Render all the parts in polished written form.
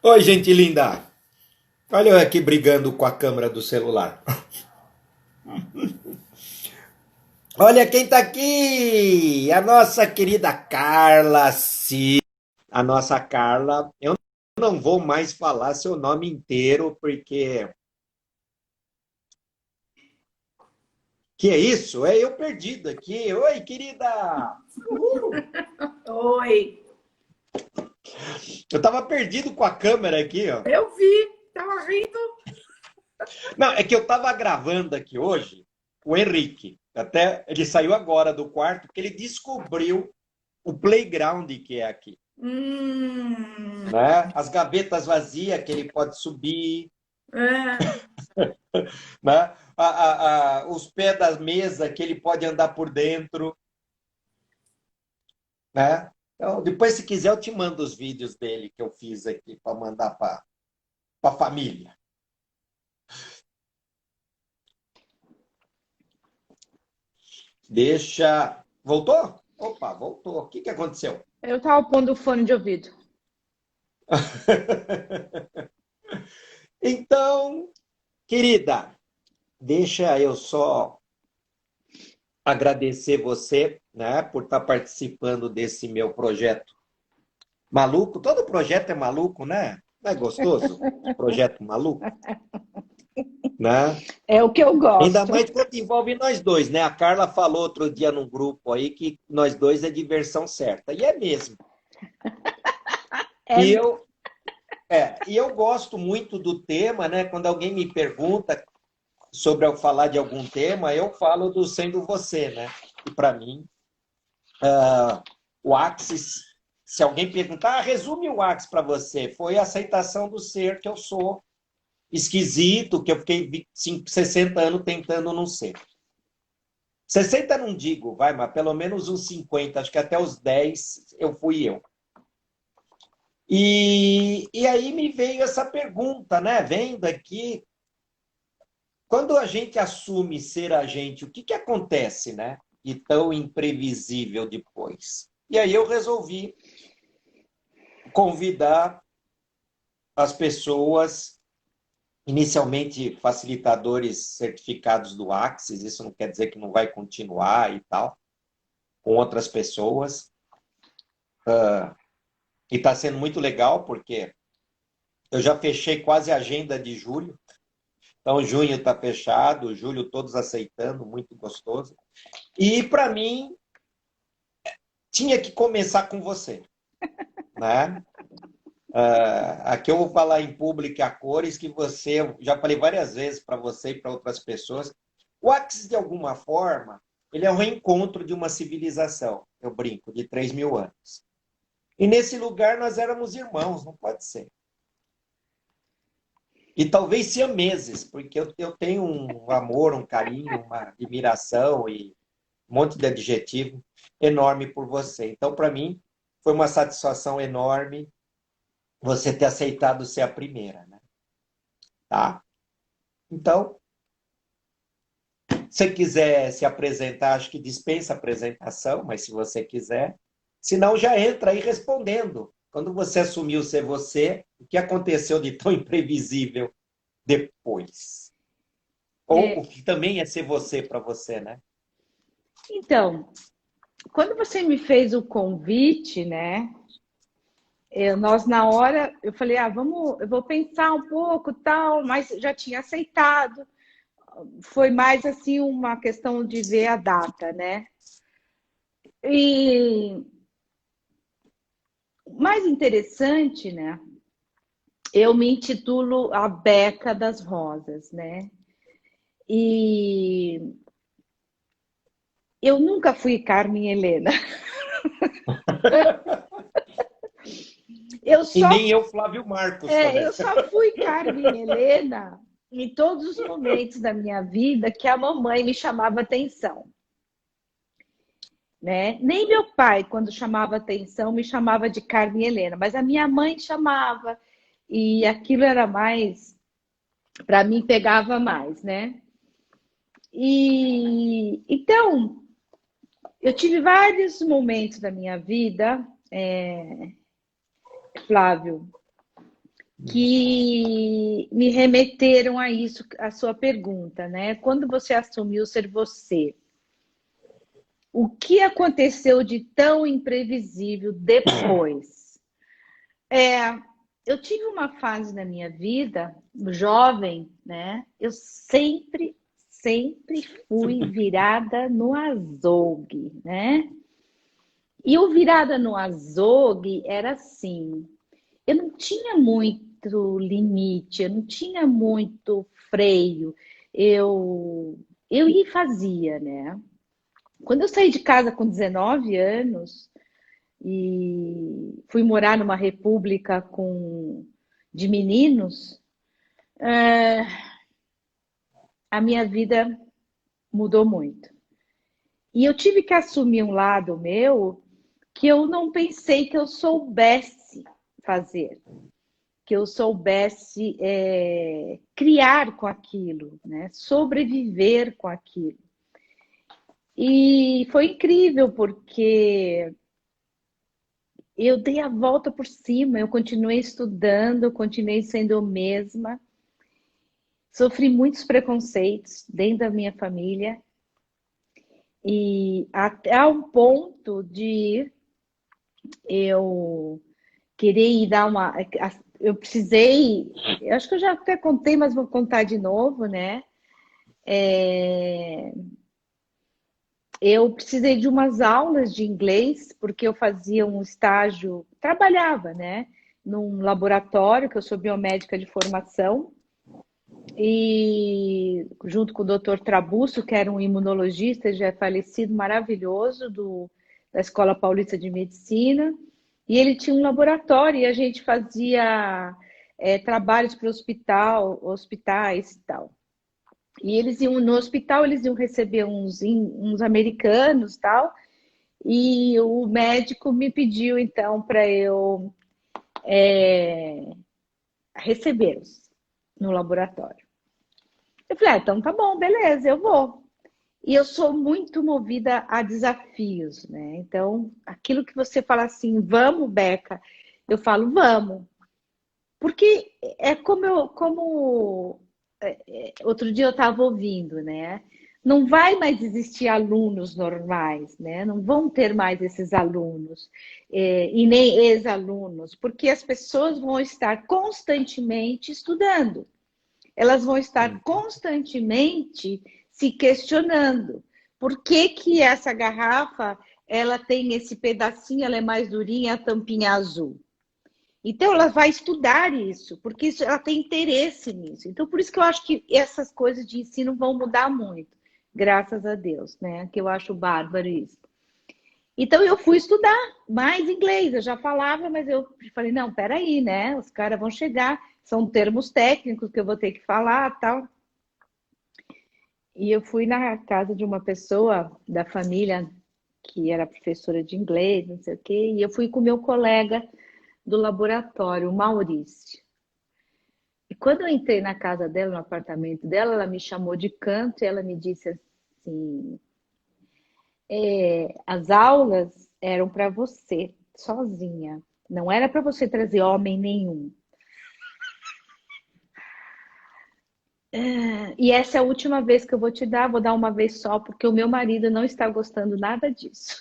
Oi, gente linda! Olha eu aqui brigando com a câmera do celular. Olha quem tá aqui! A nossa querida Carla Cis. A nossa Carla. Eu não vou mais falar seu nome inteiro, porque. Que é isso? É eu perdido aqui. Oi, querida! Uhul. Oi, Eu tava perdido com a câmera aqui, ó. eu vi, tava rindo. Não, é que eu tava gravando aqui hoje o Henrique. Até ele saiu agora do quarto, porque ele descobriu o playground que é aqui, Hum, né? As gavetas vazias que ele pode subir, é, né? Os pés das mesas que ele pode andar por dentro, né? Então, depois, se quiser, eu te mando os vídeos dele que eu fiz aqui para mandar para a família. Deixa. Voltou? Opa, voltou. O que que aconteceu? Eu tava pondo o fone de ouvido. Então, querida, deixa eu só agradecer você, né, por estar participando desse meu projeto maluco. Todo projeto é maluco, né? Não é gostoso? Projeto maluco, né? É o que eu Ainda gosto. mais quando envolve nós dois, né? A Carla falou outro dia num grupo aí que nós dois é diversão certa. E é mesmo. E É, eu, e eu gosto muito do tema, né? Quando alguém me pergunta sobre eu falar de algum tema, eu falo do sendo você, né? E para mim, o Axis, se alguém perguntar, resume o Axis para você, foi a aceitação do ser que eu sou, esquisito, que eu fiquei 60 anos tentando não ser. 60 não digo, vai, mas pelo menos uns 50, acho que até os 10 eu fui eu. E aí me veio essa pergunta, né? Vendo aqui, quando a gente assume ser a gente, o que que acontece, né? E tão imprevisível depois. E aí eu resolvi convidar as pessoas, inicialmente facilitadores certificados do Axis, isso não quer dizer que não vai continuar e tal, com outras pessoas. E está sendo muito legal, porque eu já fechei quase a agenda de julho. Então, junho está fechado, julho todos aceitando, muito gostoso. E, para mim, tinha que começar com você, né? Aqui eu vou falar em público a cores que você, eu já falei várias vezes para você e para outras pessoas. O Axis, de alguma forma, ele é um reencontro de uma civilização, eu brinco, de 3.000 anos. E nesse lugar nós éramos irmãos, não pode ser. E talvez siameses, porque eu tenho um amor, um carinho, uma admiração e um monte de adjetivo enorme por você. Então, para mim, foi uma satisfação enorme você ter aceitado ser a primeira, né? Tá? Então, se você quiser se apresentar, acho que dispensa a apresentação, mas se você quiser, senão já entra aí respondendo. Quando você assumiu ser você, o que aconteceu de tão imprevisível depois? Ou o é, que também é ser você para você, né? então, quando você me fez o convite, né? Nós na hora, eu falei, vamos, eu vou pensar um pouco, tal, mas já tinha aceitado. Foi mais assim uma questão de ver a data, né? E o mais interessante, né? Eu me intitulo a Beca das Rosas, né? E eu nunca fui Carmen Helena. Eu E só, nem eu, Flávio Marcos, também. eu só fui Carmen Helena em todos os momentos da minha vida que a mamãe me chamava atenção, né? Nem meu pai, quando chamava atenção, me chamava de Carmen Helena, mas a minha mãe chamava e aquilo era mais, para mim pegava mais, né? E então eu tive vários momentos da minha vida, Flávio, que me remeteram a isso, a sua pergunta, né? Quando você assumiu ser você, o que aconteceu de tão imprevisível depois? Eu tive uma fase na minha vida, jovem, né? Eu sempre fui virada no azougue, né? E o virada no azougue era assim, eu não tinha muito limite, eu não tinha muito freio, eu ia e fazia, né? Quando eu saí de casa com 19 anos e fui morar numa república de meninos, a minha vida mudou muito. E eu tive que assumir um lado meu que eu não pensei que eu soubesse fazer, que eu soubesse criar com aquilo, né? Sobreviver com aquilo. E foi incrível, porque eu dei a volta por cima, eu continuei estudando, eu continuei sendo eu mesma. Sofri muitos preconceitos dentro da minha família. E até um ponto de eu querer ir dar uma... Eu precisei... Eu acho que eu já até contei, mas vou contar de novo, né? Eu precisei de umas aulas de inglês, porque eu fazia um estágio, trabalhava, né, num laboratório, que eu sou biomédica de formação, e junto com o Dr. Trabusso, que era um imunologista, já é falecido, maravilhoso, da Escola Paulista de Medicina, e ele tinha um laboratório, e a gente fazia trabalhos para hospitais e tal. E eles iam no hospital, eles iam receber uns americanos e tal, e o médico me pediu, então, para eu recebê-los no laboratório. Eu falei, então tá bom, beleza, eu vou. E eu sou muito movida a desafios, né? Então, aquilo que você fala assim, vamos, Beca, eu falo, vamos. Porque é como outro dia eu estava ouvindo, né? Não vai mais existir alunos normais, né? Não vão ter mais esses alunos e nem ex-alunos, porque as pessoas vão estar constantemente estudando. Elas vão estar constantemente se questionando. Por que que essa garrafa, ela tem esse pedacinho, ela é mais durinha, a tampinha azul? Então, ela vai estudar isso, porque ela tem interesse nisso. Então, por isso que eu acho que essas coisas de ensino vão mudar muito, graças a Deus, né? Que eu acho bárbaro isso. Então, eu fui estudar mais inglês. Eu já falava, mas eu falei, não, peraí, né? Os caras vão chegar, são termos técnicos que eu vou ter que falar e tal. E eu fui na casa de uma pessoa da família que era professora de inglês, não sei o quê, e eu fui com meu colega do laboratório, o Maurício. E quando eu entrei na casa dela, no apartamento dela, ela me chamou de canto e ela me disse assim, as aulas eram para você, sozinha. Não era para você trazer homem nenhum. E essa é a última vez que eu vou te dar, vou dar uma vez só, porque o meu marido não está gostando nada disso.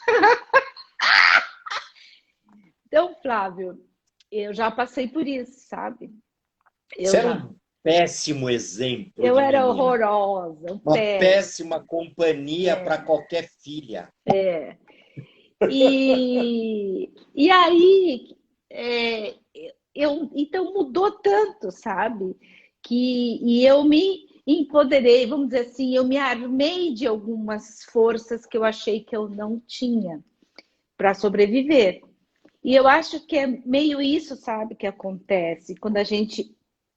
Então, Flávio, eu já passei por isso, sabe? Você era um péssimo exemplo. Eu era menina. horrorosa. Uma péssima companhia para qualquer filha. E aí, então mudou tanto, sabe? E eu me empoderei, vamos dizer assim, eu me armei de algumas forças que eu achei que eu não tinha para sobreviver. E eu acho que é meio isso, sabe, que acontece quando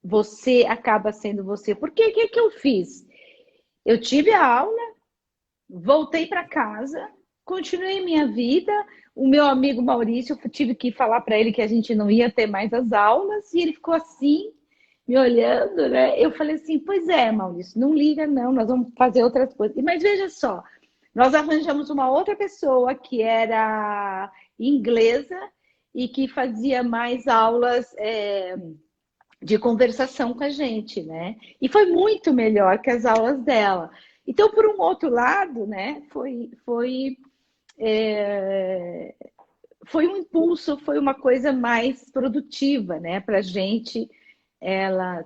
você acaba sendo você. Porque o que eu fiz? Eu tive a aula, voltei para casa, continuei minha vida. O meu amigo Maurício, eu tive que falar para ele que a gente não ia ter mais as aulas, e ele ficou assim, me olhando, né? Eu falei assim, pois é, Maurício, não liga não, nós vamos fazer outras coisas. Mas veja só, Nós arranjamos uma outra pessoa que era inglesa e que fazia mais aulas de conversação com a gente, né? E foi muito melhor que as aulas dela. Então, por um outro lado, né, foi um impulso, foi uma coisa mais produtiva, né, para a gente. Ela,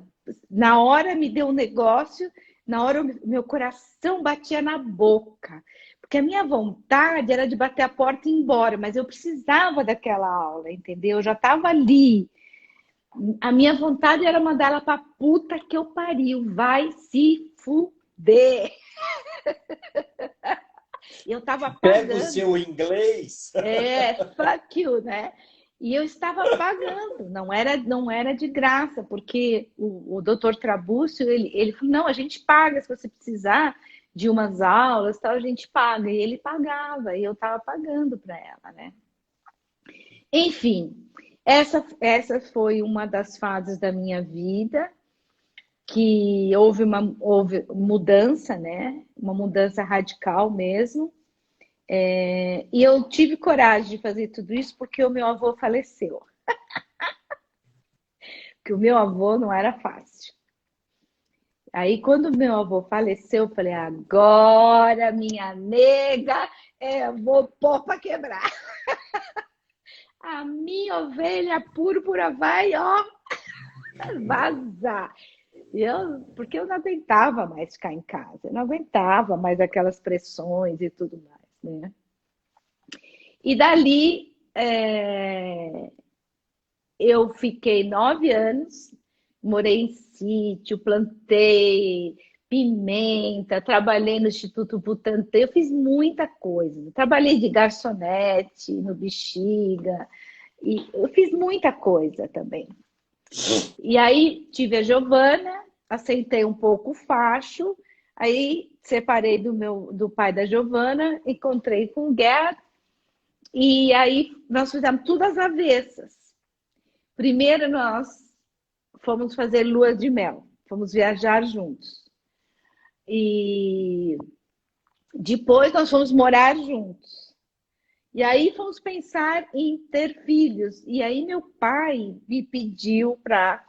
na hora, me deu um negócio, na hora, meu coração batia na boca, porque a minha vontade era de bater a porta e ir embora, mas eu precisava daquela aula, entendeu? Eu já estava ali. A minha vontade era mandar ela para puta que eu pariu, vai se fuder. Eu estava Pega o pagando. seu inglês. Fuck you, né? E eu estava pagando, não era de graça, porque o doutor Trabúcio, ele falou, não, a gente paga, se você precisar de umas aulas, tal, a gente paga. E ele pagava, e eu estava pagando para ela, né? Enfim, essa foi uma das fases da minha vida que houve mudança, né? Uma mudança radical mesmo. E eu tive coragem de fazer tudo isso porque o meu avô faleceu. Porque o meu avô não era fácil. Aí, quando o meu avô faleceu, eu falei, agora, minha nega, eu vou pôr para quebrar. A minha ovelha púrpura vai, ó, vazar. Porque eu não aguentava mais ficar em casa. Eu não aguentava mais aquelas pressões e tudo mais, né? E dali, eu fiquei 9 anos, morei em sítio, plantei pimenta, trabalhei no Instituto Butantan, eu fiz muita coisa. Trabalhei de garçonete no Bexiga, e eu fiz muita coisa também. E aí tive a Giovana, aceitei um pouco o facho, aí separei do pai da Giovana, encontrei com o Gerd, e aí nós fizemos tudo às avessas. Primeiro nós fomos fazer lua de mel, fomos viajar juntos. E depois nós fomos morar juntos. E aí fomos pensar em ter filhos. E aí meu pai me pediu para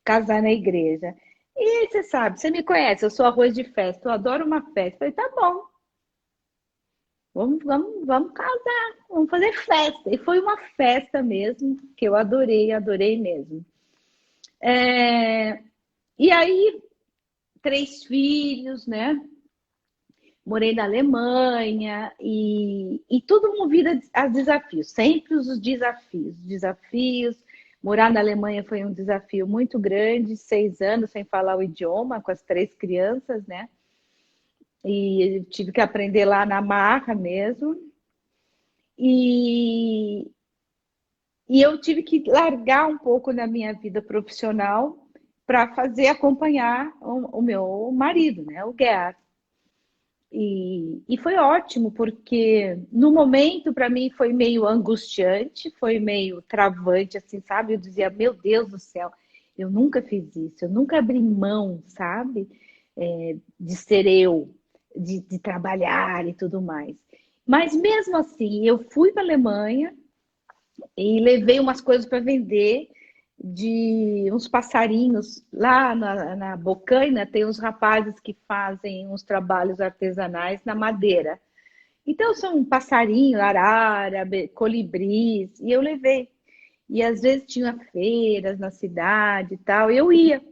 casar na igreja. E você sabe, você me conhece, eu sou arroz de festa, eu adoro uma festa. Eu falei, tá bom, vamos casar, vamos fazer festa. E foi uma festa mesmo, que eu adorei mesmo. E aí, 3 filhos, né? Morei na Alemanha e tudo movido a desafios, sempre os desafios. Morar na Alemanha foi um desafio muito grande, 6 anos sem falar o idioma, com as 3 crianças, né? E eu tive que aprender lá na marra mesmo. E eu tive que largar um pouco da minha vida profissional para fazer acompanhar o meu marido, né? O Gerd. E foi ótimo, porque no momento, para mim, foi meio angustiante, foi meio travante, assim, sabe? Eu dizia, meu Deus do céu, eu nunca fiz isso, eu nunca abri mão, sabe? De ser eu, de trabalhar e tudo mais. Mas mesmo assim, eu fui para a Alemanha e levei umas coisas para vender, de uns passarinhos. Lá na Bocaina tem uns rapazes que fazem uns trabalhos artesanais na madeira. Então são um passarinho, arara, colibris, e eu levei. E às vezes tinha feiras na cidade e tal, eu ia.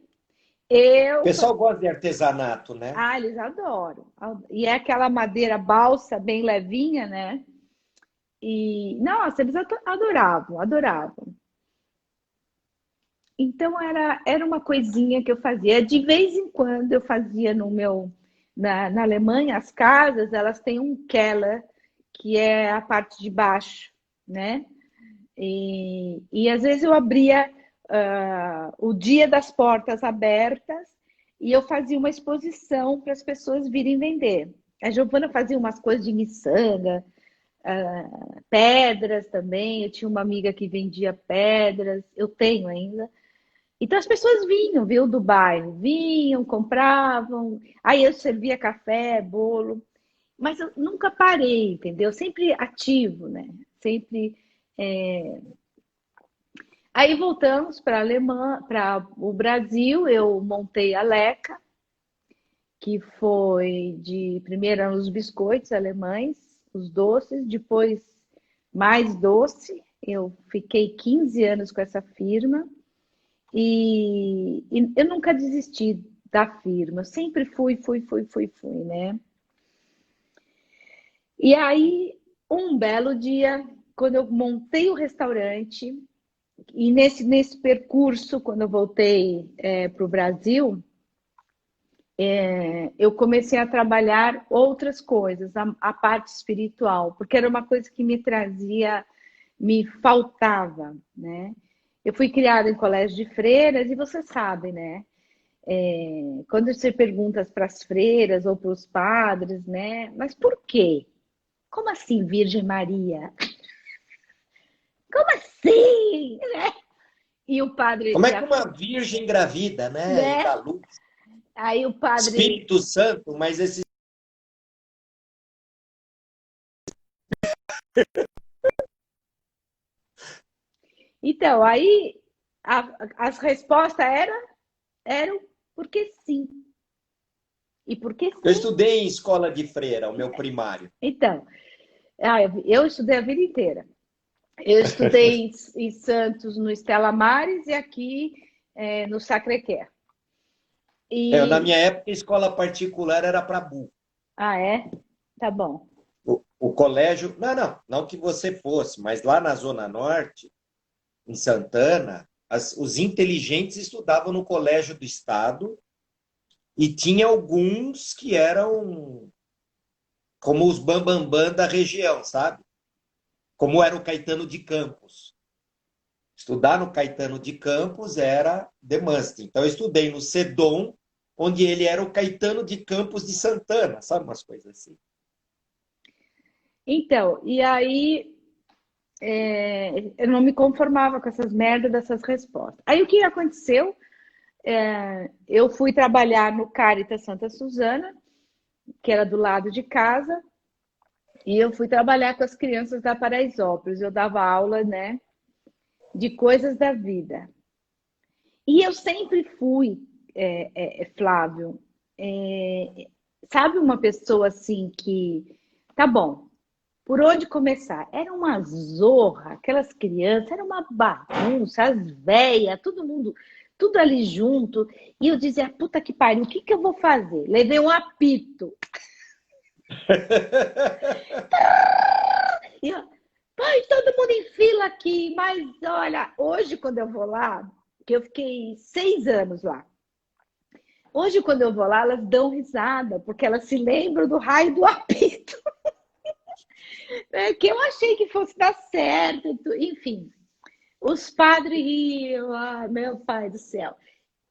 O pessoal gosta de artesanato, né? Eles adoram. E é aquela madeira balsa, bem levinha, né? E, nossa, eles adoravam. Então era uma coisinha que eu fazia. De vez em quando eu fazia na Alemanha, as casas, elas têm um keller, que é a parte de baixo, né? E às vezes eu abria o dia das portas abertas e eu fazia uma exposição para as pessoas virem vender. A Giovana fazia umas coisas de miçanga, pedras também. Eu tinha uma amiga que vendia pedras, eu tenho ainda. Então as pessoas vinham, viu, do bairro, vinham, compravam, aí eu servia café, bolo. mas eu nunca parei, entendeu? Sempre ativo, né? Sempre. Aí voltamos para o Brasil, eu montei a Leca, que foi de primeiro eram os biscoitos alemães, os doces, depois mais doce. Eu fiquei 15 anos com essa firma e eu nunca desisti da firma. Eu sempre fui, né? E aí, um belo dia, quando eu montei o restaurante, e nesse percurso, quando eu voltei para o Brasil, eu comecei a trabalhar outras coisas, a parte espiritual, porque era uma coisa que me trazia, me faltava, né? Eu fui criada em colégio de freiras e você sabe, né? Quando você pergunta para as freiras ou para os padres, né? Mas por quê? Como assim, Virgem Maria? Como assim? Né? E o padre... Como é que uma virgem engravida, né? E né? dá luz? Aí o padre... Espírito Santo, mas esse... Então, aí as respostas eram porque sim. E porque Eu sim. estudei em escola de freira, o meu primário. Então, eu estudei a vida inteira. Eu estudei em Santos, no Stella Maris, e aqui no Sacré-Cœur. Na minha época, a escola particular era para burro. Ah, é? Tá bom. O colégio... Não que você fosse, mas lá na Zona Norte, em Santana, os inteligentes estudavam no Colégio do Estado e tinha alguns que eram como os bambambam da região, sabe? Como era o Caetano de Campos. Estudar no Caetano de Campos era the must. Então, eu estudei no CEDOM, onde ele era o Caetano de Campos de Santana, sabe? Umas coisas assim. Então, e aí eu não me conformava com essas merdas dessas respostas. Aí o que aconteceu? Eu fui trabalhar no Caritas Santa Susana, que era do lado de casa, e eu fui trabalhar com as crianças da Paraisópolis. Eu dava aula, né, de coisas da vida. E eu sempre fui, Flávio, sabe uma pessoa assim que, tá bom, por onde começar? Era uma zorra, aquelas crianças, era uma bagunça, as velhas, todo mundo, tudo ali junto. E eu dizia, puta que pariu, o que eu vou fazer? Levei um apito. E eu, pai, todo mundo em fila aqui, mas olha, hoje quando eu vou lá, que eu fiquei 6 anos lá, hoje quando eu vou lá, elas dão risada, porque elas se lembram do raio do apito. Que eu achei que fosse dar certo, enfim. Os padres riam, meu pai do céu.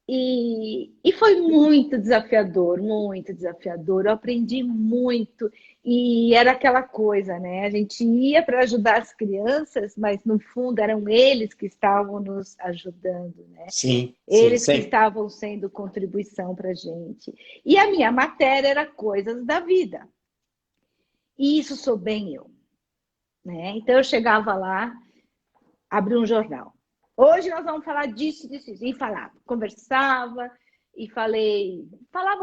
E foi muito desafiador, muito desafiador. Eu aprendi muito. E era aquela coisa, né? A gente ia para ajudar as crianças, mas no fundo eram eles que estavam nos ajudando, né? Sim, Eles que sim. estavam sendo contribuição para a gente. E a minha matéria era coisas da vida. E isso sou bem eu, né? Então eu chegava lá, abria um jornal. Hoje nós vamos falar disso, disso, disso. E falava, conversava e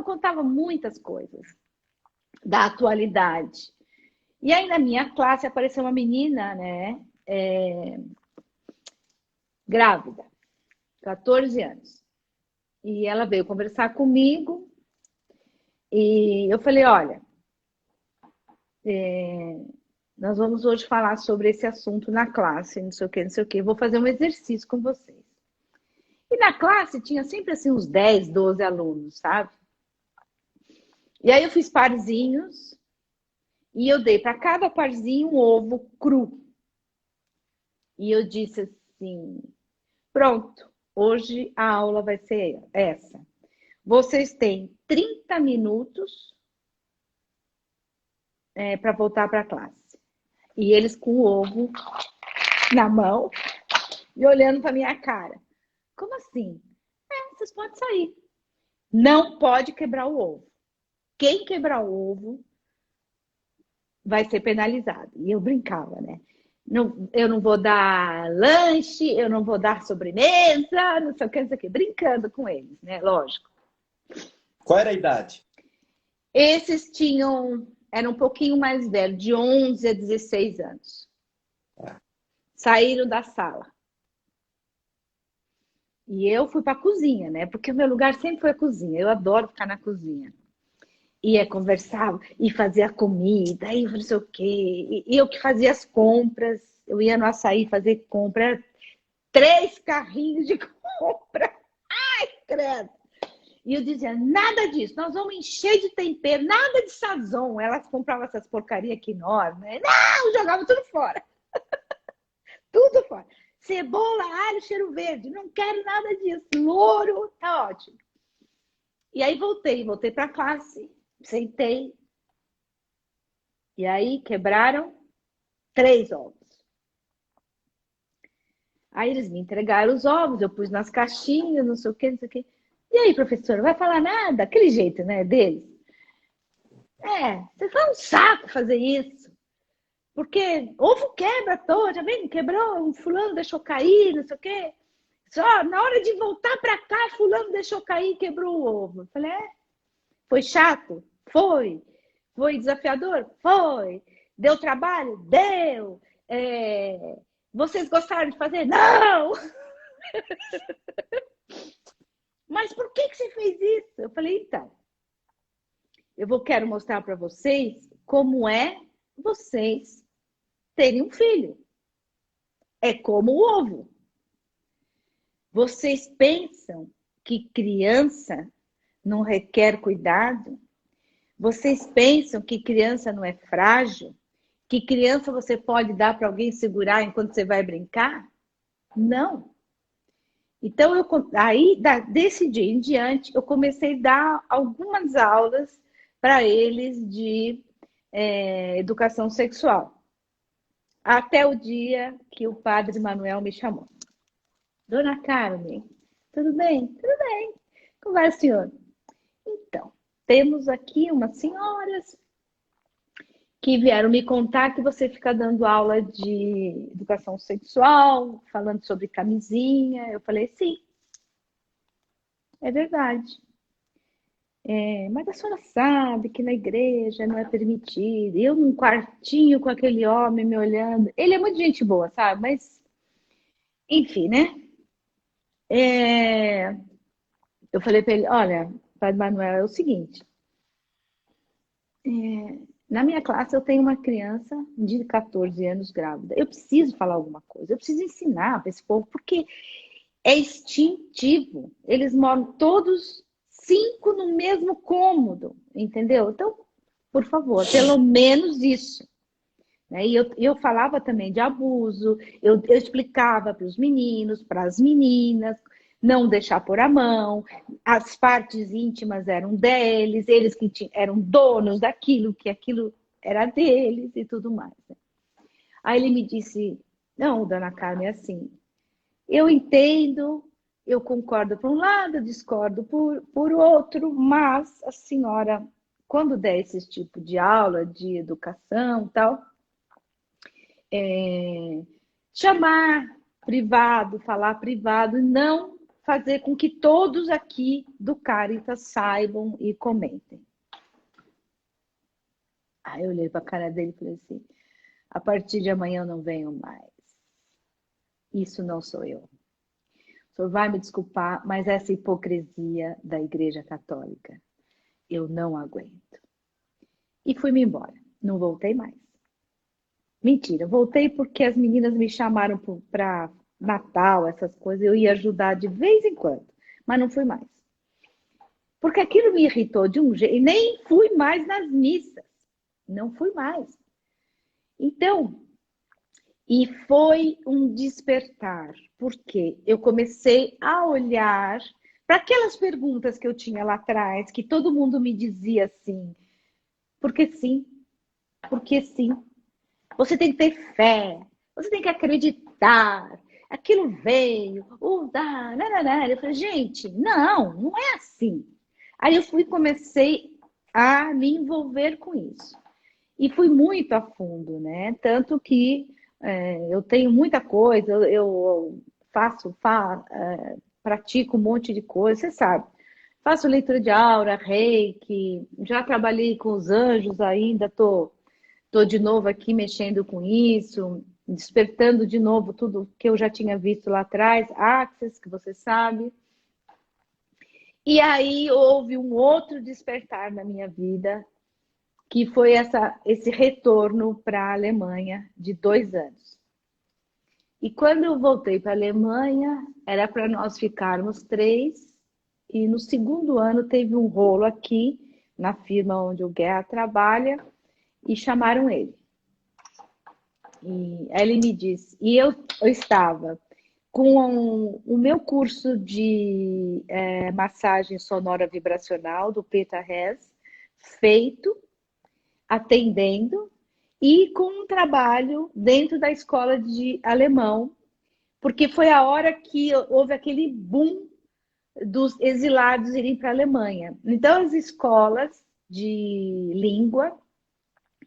contava muitas coisas da atualidade. E aí na minha classe apareceu uma menina, né, grávida, 14 anos. E ela veio conversar comigo e eu falei, olha, nós vamos hoje falar sobre esse assunto na classe, não sei o que, não sei o que. Vou fazer um exercício com vocês. E na classe tinha sempre assim uns 10, 12 alunos, sabe? E aí eu fiz parzinhos e eu dei para cada parzinho um ovo cru. E eu disse assim, pronto, hoje a aula vai ser essa. Vocês têm 30 minutos para voltar para a classe. E eles com o ovo na mão e olhando para minha cara. Como assim? Vocês podem sair. Não pode quebrar o ovo. Quem quebrar o ovo vai ser penalizado. E eu brincava, né? Não, eu não vou dar lanche, eu não vou dar sobremesa, não sei o que, não sei o que, brincando com eles, né? Lógico. Qual era a idade? Esses eram um pouquinho mais velhos, de 11 a 16 anos. Saíram da sala. E eu fui para a cozinha, né? Porque o meu lugar sempre foi a cozinha. Eu adoro ficar na cozinha. Ia conversar e fazia comida, e não sei o quê. E eu que fazia as compras. Eu ia no açaí fazer compra. 3 carrinhos de compra. Ai, credo. E eu dizia, nada disso. Nós vamos encher de tempero, nada de sazon. Elas compravam essas porcarias aqui enormes. Né? Não, jogava tudo fora. Tudo fora. Cebola, alho, cheiro verde. Não quero nada disso. Louro, tá ótimo. E aí voltei para a classe. Sentei. E aí quebraram 3 ovos. Aí eles me entregaram os ovos, eu pus nas caixinhas, não sei o que, não sei o que. E aí, professora, não vai falar nada? Aquele jeito, né, deles. Você foi um saco fazer isso. Porque ovo quebra todo, já vem, quebrou, um fulano deixou cair, não sei o quê. Só na hora de voltar para cá, fulano deixou cair e quebrou o ovo. Eu falei, foi chato? Foi. Foi desafiador? Foi. Deu trabalho? Deu. Vocês gostaram de fazer? Não! Mas por que você fez isso? Eu falei, então, quero mostrar para vocês como é vocês terem um filho. É como o ovo. Vocês pensam que criança não requer cuidado? Vocês pensam que criança não é frágil? Que criança você pode dar para alguém segurar enquanto você vai brincar? Não. Então, desse dia em diante, eu comecei a dar algumas aulas para eles de educação sexual. Até o dia que o padre Manuel me chamou. Dona Carmen, tudo bem? Tudo bem. Como vai, senhor? Então, temos aqui umas senhoras que vieram me contar que você fica dando aula de educação sexual, falando sobre camisinha. Eu falei, sim, é verdade. Mas a senhora sabe que na igreja não é permitido. Eu num quartinho com aquele homem me olhando. Ele é muito gente boa, sabe? Mas, enfim, né? Eu falei para ele, olha, Padre Manuel, é o seguinte. Na minha classe eu tenho uma criança de 14 anos grávida. Eu preciso falar alguma coisa. Eu preciso ensinar para esse povo, porque é instintivo. Eles moram todos 5 no mesmo cômodo, entendeu? Então, por favor, pelo menos isso. E eu falava também de abuso, eu explicava para os meninos, para as meninas, não deixar pôr a mão, as partes íntimas eram deles, eles que eram donos daquilo, que aquilo era deles e tudo mais. Né? Aí ele me disse, não, dona Carmen, é assim, eu entendo, eu concordo por um lado, discordo por outro, mas a senhora, quando der esse tipo de aula de educação e tal, chamar privado, falar privado, e não fazer com que todos aqui do Caritas saibam e comentem. Aí eu olhei para a cara dele e falei assim, a partir de amanhã eu não venho mais. Isso não sou eu. O senhor vai me desculpar, mas essa hipocrisia da Igreja Católica, eu não aguento. E fui-me embora. Não voltei mais. Mentira, voltei porque as meninas me chamaram para Natal, essas coisas. Eu ia ajudar de vez em quando, mas não fui mais. Porque aquilo me irritou de um jeito. E nem fui mais nas missas. Não fui mais. Então, e foi um despertar. Porque eu comecei a olhar para aquelas perguntas que eu tinha lá atrás, que todo mundo me dizia assim, porque sim, porque sim. Você tem que ter fé, você tem que acreditar, aquilo veio, eu falei, gente, não é assim. Aí eu comecei a me envolver com isso. E fui muito a fundo, né? Tanto que eu tenho muita coisa, eu pratico um monte de coisa, você sabe. Faço leitura de aura, reiki, já trabalhei com os anjos ainda, tô de novo aqui mexendo com isso, despertando de novo tudo que eu já tinha visto lá atrás, Access, que você sabe. E aí houve um outro despertar na minha vida, que foi esse retorno para a Alemanha de 2 anos. E quando eu voltei para a Alemanha, era para nós ficarmos 3, e no segundo ano teve um rolo aqui, na firma onde o Guerra trabalha, e chamaram ele. E aí ele me disse, e eu estava com o meu curso de massagem sonora vibracional do Peter Hess, feito, atendendo, e com um trabalho dentro da escola de alemão, porque foi a hora que houve aquele boom dos exilados irem para a Alemanha. Então, as escolas de língua,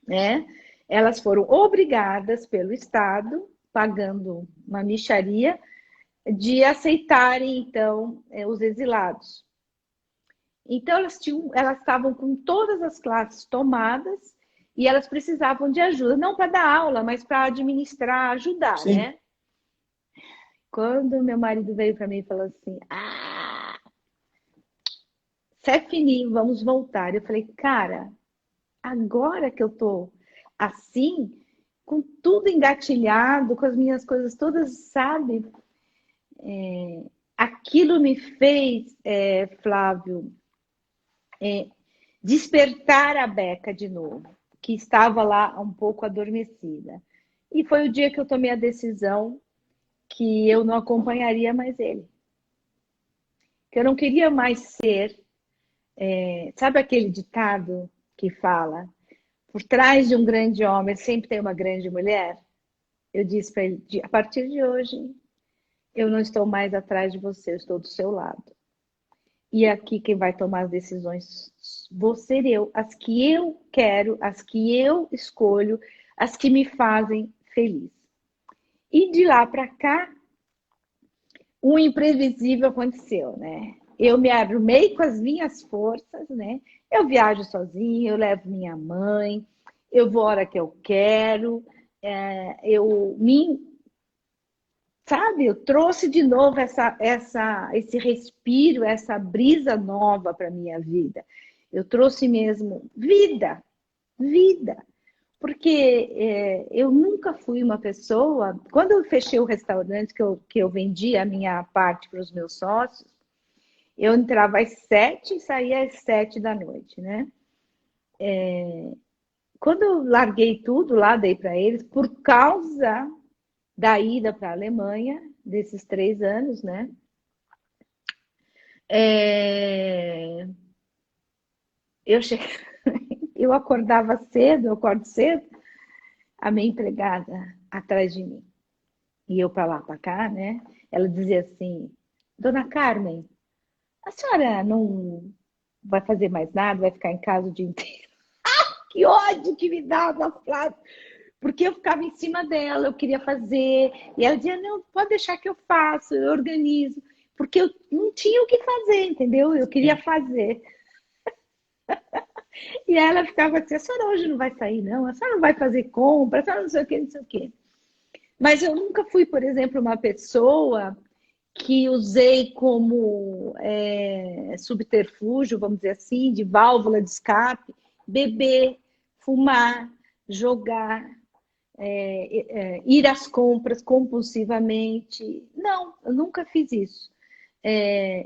né, elas foram obrigadas pelo Estado, pagando uma mixaria, de aceitarem, então, os exilados. Então, elas estavam com todas as classes tomadas e elas precisavam de ajuda, não para dar aula, mas para administrar, ajudar, Sim. né? Quando meu marido veio para mim e falou assim, c'est fini, vamos voltar. Eu falei, cara, agora que eu tô assim, com tudo engatilhado, com as minhas coisas todas, sabe? Aquilo me fez, Flávio, despertar a Beca de novo, que estava lá um pouco adormecida. E foi o dia que eu tomei a decisão que eu não acompanharia mais ele. Que eu não queria mais ser... sabe aquele ditado que fala, por trás de um grande homem sempre tem uma grande mulher? Eu disse para ele, a partir de hoje, eu não estou mais atrás de você, eu estou do seu lado. E aqui quem vai tomar as decisões vou ser eu, as que eu quero, as que eu escolho, as que me fazem feliz. E de lá para cá, o imprevisível aconteceu, né? Eu me arrumei com as minhas forças, né? Eu viajo sozinha, eu levo minha mãe, eu vou a hora que eu quero, sabe, eu trouxe de novo esse respiro, essa brisa nova para a minha vida. Eu trouxe mesmo vida. Porque eu nunca fui uma pessoa... Quando eu fechei o restaurante, que eu vendi a minha parte para os meus sócios, eu entrava às 7 e saía às 7 da noite, né? Quando eu larguei tudo lá, dei para eles, por causa da ida para a Alemanha, desses 3 anos, né? Eu acordava cedo, eu acordo cedo, a minha empregada atrás de mim. E eu para lá, para cá, né? Ela dizia assim, Dona Carmen, a senhora não vai fazer mais nada, vai ficar em casa o dia inteiro? Que ódio que me dava, Flávio! Porque eu ficava em cima dela, eu queria fazer. E ela dizia, não, pode deixar que eu faço, eu organizo. Porque eu não tinha o que fazer, entendeu? Eu queria fazer. E ela ficava assim, a senhora hoje não vai sair, não? A senhora não vai fazer compra? A senhora não sei o quê, não sei o quê. Mas eu nunca fui, por exemplo, uma pessoa que usei como subterfúgio, vamos dizer assim, de válvula de escape, beber, fumar, jogar, ir às compras compulsivamente. Não, eu nunca fiz isso.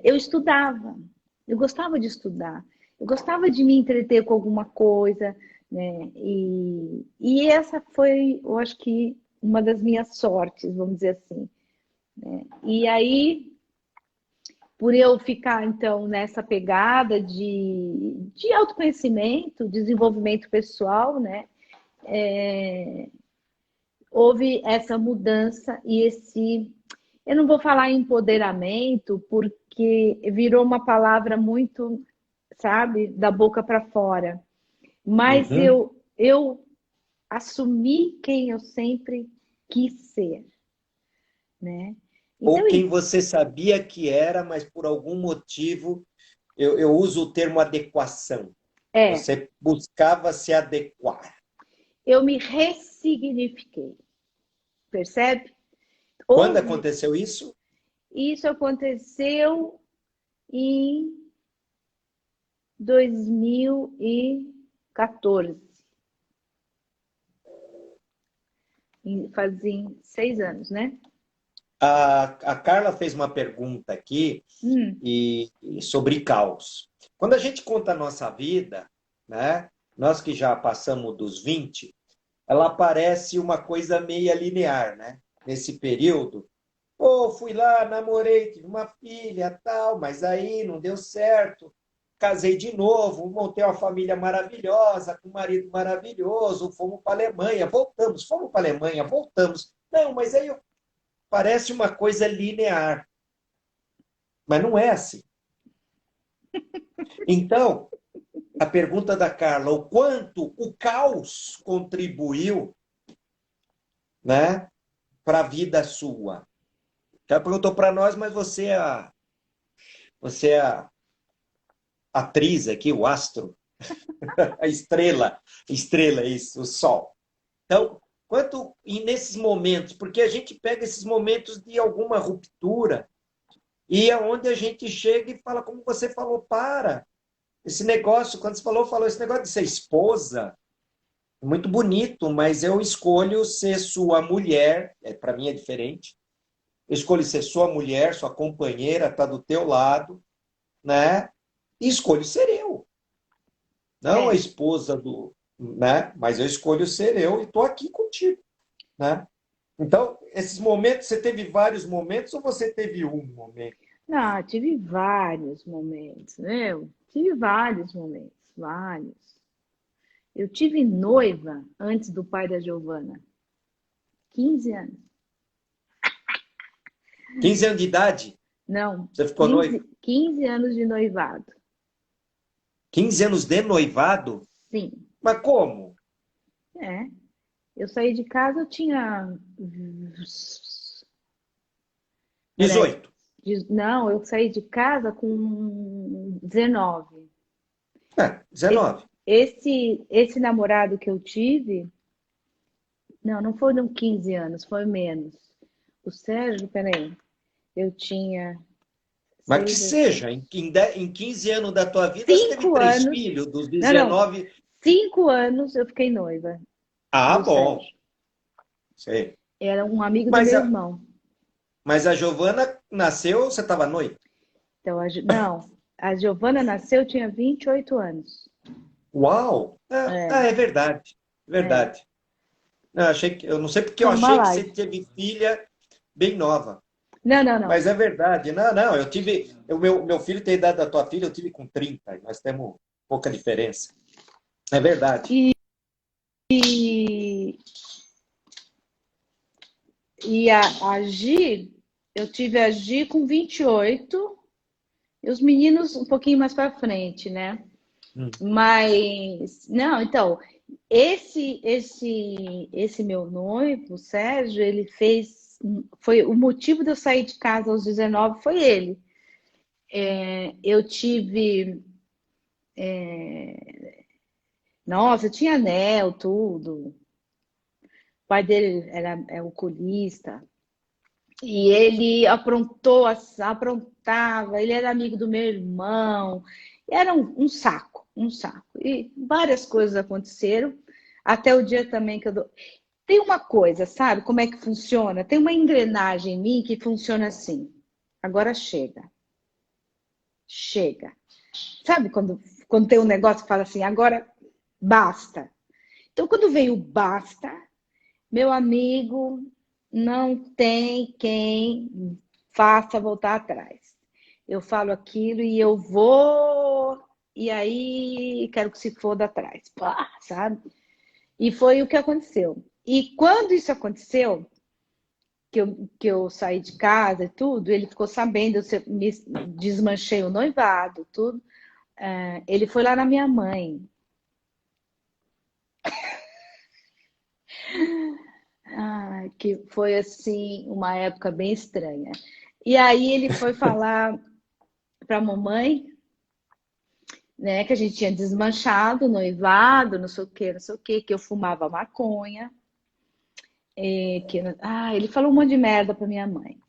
Eu estudava, eu gostava de estudar, eu gostava de me entreter com alguma coisa, né? E essa foi, eu acho que, uma das minhas sortes, vamos dizer assim, né? E aí, por eu ficar, então, nessa pegada de autoconhecimento, desenvolvimento pessoal, né? Houve essa mudança e eu não vou falar em empoderamento, porque virou uma palavra muito, sabe, da boca para fora. Mas eu assumir quem eu sempre quis ser, né? Ou Então, quem você sabia que era, mas por algum motivo, eu uso o termo adequação. Você buscava se adequar. eu me ressignifiquei, percebe? Quando aconteceu isso? Isso aconteceu em 2014. Fazem 6 anos, né? A Carla fez uma pergunta aqui sobre caos. Quando a gente conta a nossa vida, né, nós que já passamos dos 20, ela parece uma coisa meio linear, né? Nesse período, pô, fui lá, namorei, tive uma filha, tal, mas aí não deu certo. Casei de novo, montei uma família maravilhosa, com um marido maravilhoso, fomos para a Alemanha, voltamos, fomos para a Alemanha, voltamos. Não, mas aí parece uma coisa linear. Mas não é assim. Então, a pergunta da Carla, o quanto o caos contribuiu, né, para a vida sua? Ela perguntou para nós, mas você é a atriz aqui, o astro, a estrela, isso, o sol. Então, quanto e nesses momentos, porque a gente pega esses momentos de alguma ruptura e é onde a gente chega e fala, como você falou, para. Esse negócio, quando você falou esse negócio de ser esposa, é muito bonito, mas eu escolho ser sua mulher, para mim é diferente. Eu escolho ser sua mulher, sua companheira, tá do teu lado, né? E escolho ser eu. Não a esposa do, né? Mas eu escolho ser eu e estou aqui contigo, né? Então, esses momentos, você teve vários momentos ou você teve um momento? Não, tive vários momentos, né? Tive vários momentos, vários. Eu tive noiva antes do pai da Giovana. 15 anos. 15 anos de idade? Não, Você ficou noivo? 15 anos de noivado. 15 anos de noivado? Sim. Mas como? É. Eu saí de casa, eu tinha. Peraí. 18. Não, eu saí de casa com 19. 19. Esse namorado que eu tive, não foram 15 anos, foi menos. O Sérgio, peraí, eu tinha Mas que seja, em 15 anos da tua vida, você teve 5 3 anos. filhos, dos Não, 19. 5 anos eu fiquei noiva Ah, do bom. Sérgio. Sei. Era um amigo do Mas meu a, irmão. mas a Giovana nasceu, você estava noiva? Então, não, a Giovana nasceu, eu tinha 28 anos. Uau! É verdade. É. Verdade. Eu não sei porque eu Tô numa achei que você live. teve filha bem nova. Não. Mas é verdade. Não, eu tive. Meu filho tem a idade da tua filha, eu tive com 30. Nós temos pouca diferença. É verdade. E, e a Gi, eu tive a Gi com 28 e os meninos um pouquinho mais para frente, né? Mas, não, então, esse meu noivo, o Sérgio, ele foi o motivo de eu sair de casa aos 19, foi ele. Eu tive, nossa, eu tinha anel, tudo. O pai dele é oculista. E ele aprontava, ele era amigo do meu irmão. Era um saco, um saco. E várias coisas aconteceram, até o dia também que eu dou. Tem uma coisa, sabe como é que funciona? Tem uma engrenagem em mim que funciona assim. Agora chega. Chega. Sabe quando tem um negócio que fala assim, agora basta. Então, quando veio o basta, meu amigo, não tem quem faça voltar atrás. Eu falo aquilo e eu vou, e aí quero que se foda atrás. Pá, sabe? E foi o que aconteceu. E quando isso aconteceu, que eu saí de casa e tudo, ele ficou sabendo, eu me desmanchei o noivado, tudo. Ele foi lá na minha mãe. que foi assim uma época bem estranha. E aí ele foi falar para a mamãe, né, que a gente tinha desmanchado, noivado, não sei o que, que eu fumava maconha. Ele falou um monte de merda para minha mãe.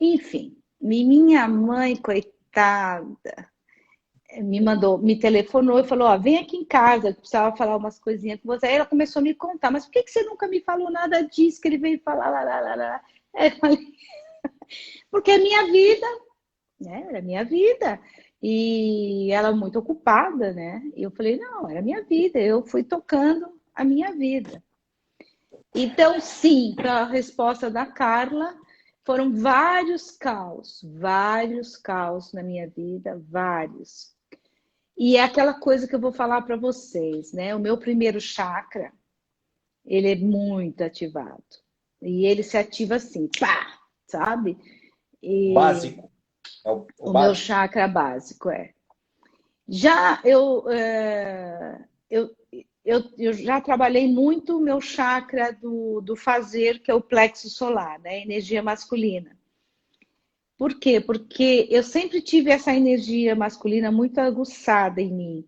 Enfim, minha mãe, coitada, me telefonou e falou, ó, vem aqui em casa, eu precisava falar umas coisinhas com você. Aí ela começou a me contar, mas por que você nunca me falou nada disso que ele veio falar? Lá, lá, lá, lá. Aí eu falei, porque é minha vida, né? Era minha vida. E ela muito ocupada, né? E eu falei, não, era minha vida, eu fui tocando a minha vida. Então, sim, para a resposta da Carla, foram vários caos na minha vida, vários. E é aquela coisa que eu vou falar para vocês, né? O meu primeiro chakra, ele é muito ativado. E ele se ativa assim, pá, sabe? Básico. É o básico. Meu chakra básico, é. Já eu já trabalhei muito o meu chakra do fazer, que é o plexo solar, né? Energia masculina. Por quê? Porque eu sempre tive essa energia masculina muito aguçada em mim,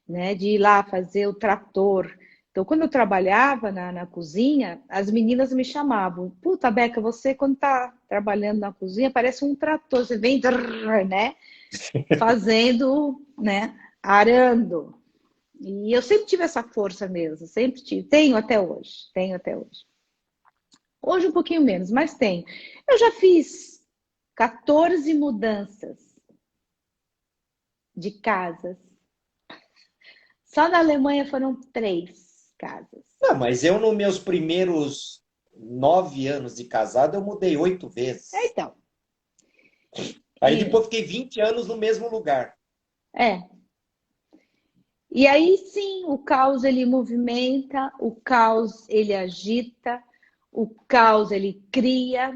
né? De ir lá fazer o trator. Então, quando eu trabalhava na cozinha, as meninas me chamavam. Puta, Beca, você quando tá trabalhando na cozinha, parece um trator. Você vem, né? Fazendo, né? Arando. E eu sempre tive essa força mesmo, sempre tive. Tenho até hoje. Hoje um pouquinho menos, mas tenho. Eu já fiz 14 mudanças de casas. Só na Alemanha foram 3 casas. Não, mas eu, nos meus primeiros 9 anos de casado, eu mudei 8 vezes. Então. Aí depois fiquei 20 anos no mesmo lugar. E aí sim, o caos ele movimenta, o caos ele agita, o caos ele cria.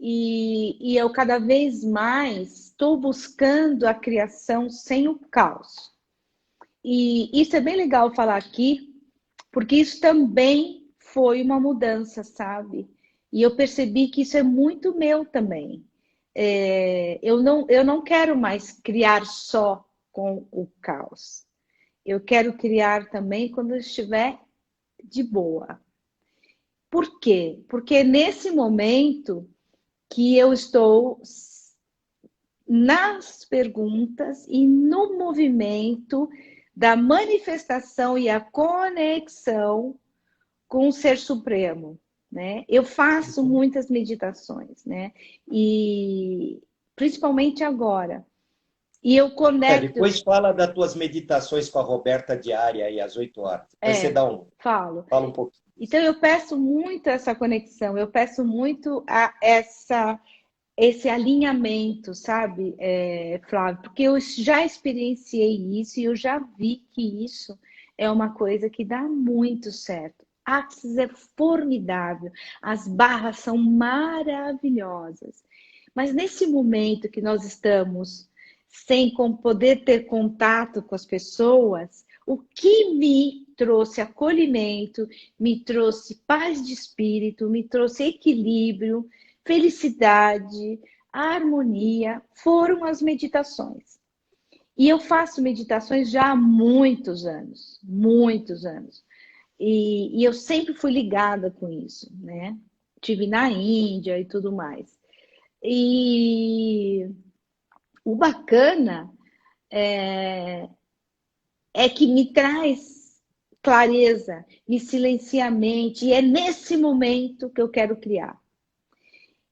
E eu cada vez mais estou buscando a criação sem o caos. E isso é bem legal falar aqui, porque isso também foi uma mudança, sabe? E eu percebi que isso é muito meu também. Eu não quero mais criar só com o caos. Eu quero criar também quando eu estiver de boa. Por quê? Porque nesse momento que eu estou nas perguntas e no movimento da manifestação e a conexão com o Ser Supremo, né? Eu faço muitas meditações, né? E principalmente agora. E eu conecto... depois fala das tuas meditações com a Roberta diária aí às 8 horas. Depois você dá fala um pouquinho. Então eu peço muito essa conexão, eu peço muito esse alinhamento, sabe, Flávio? Porque eu já experienciei isso e eu já vi que isso é uma coisa que dá muito certo. Axis é formidável, as barras são maravilhosas. Mas nesse momento que nós estamos sem poder ter contato com as pessoas, o que me trouxe acolhimento, me trouxe paz de espírito, me trouxe equilíbrio, felicidade, harmonia, foram as meditações. E eu faço meditações já há muitos anos, muitos anos. E eu sempre fui ligada com isso, né? Tive na Índia e tudo mais. E o bacana é que me traz clareza, me silencia a mente, e é nesse momento que eu quero criar.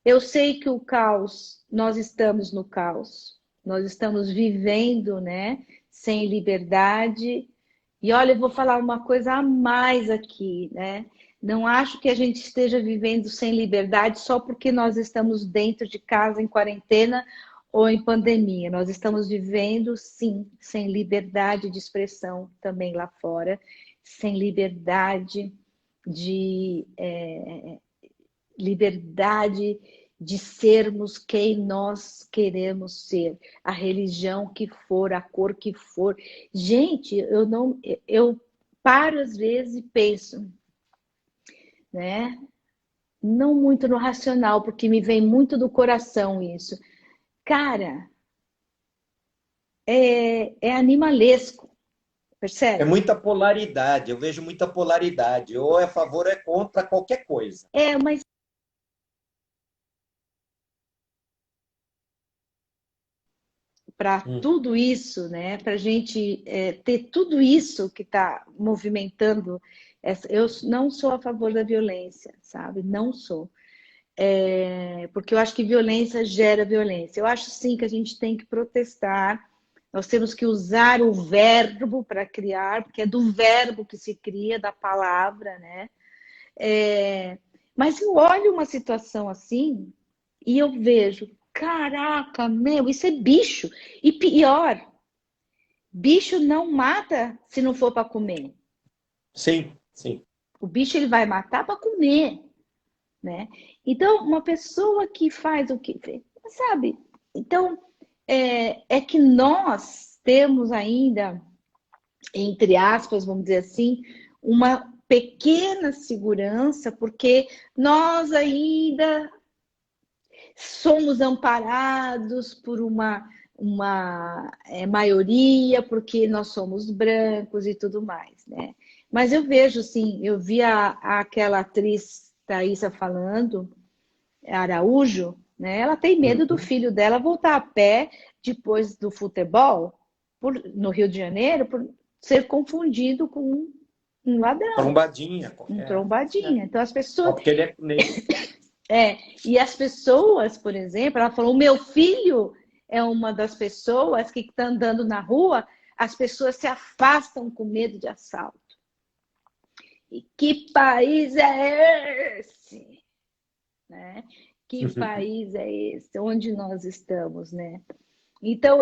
Eu sei que o caos, nós estamos no caos, nós estamos vivendo, né, sem liberdade. E olha, eu vou falar uma coisa a mais aqui, né? Não acho que a gente esteja vivendo sem liberdade só porque nós estamos dentro de casa em quarentena ou em pandemia. Nós estamos vivendo, sim, sem liberdade de expressão também lá fora, sem liberdade de sermos quem nós queremos ser, a religião que for, a cor que for. Gente, eu paro às vezes e penso, né? Não muito no racional, porque me vem muito do coração isso. Cara, é animalesco, É percebe? muita polaridade, eu vejo muita polaridade. Ou é a favor ou é contra qualquer coisa. Mas para Hum. tudo isso, né? Para a gente ter tudo isso que está movimentando, eu não sou a favor da violência, sabe? Não sou. Porque eu acho que violência gera violência. Eu acho sim que a gente tem que protestar, nós temos que usar o verbo para criar, porque é do verbo que se cria, da palavra, né? Mas eu olho uma situação assim e eu vejo, caraca, meu, isso é bicho. E pior, bicho não mata se não for para comer. Sim, sim. O bicho ele vai matar para comer, né? Então, uma pessoa que faz o que, sabe? Então, é que nós temos ainda, entre aspas, vamos dizer assim, uma pequena segurança, porque nós ainda somos amparados por uma maioria, porque nós somos brancos e tudo mais, né? Mas eu vejo, sim, eu vi aquela atriz Thaísa falando, Araújo, né? Ela tem medo do Uhum. filho dela voltar a pé depois do futebol no Rio de Janeiro por ser confundido com um ladrão, Trombadinha. um É, é. trombadinha. Então as Só pessoas porque ele é negro. e as pessoas, por exemplo, ela falou: o meu filho é uma das pessoas que está andando na rua, as pessoas se afastam com medo de assalto. E que país é esse? Né? Que país é esse? Onde nós estamos, né? Então,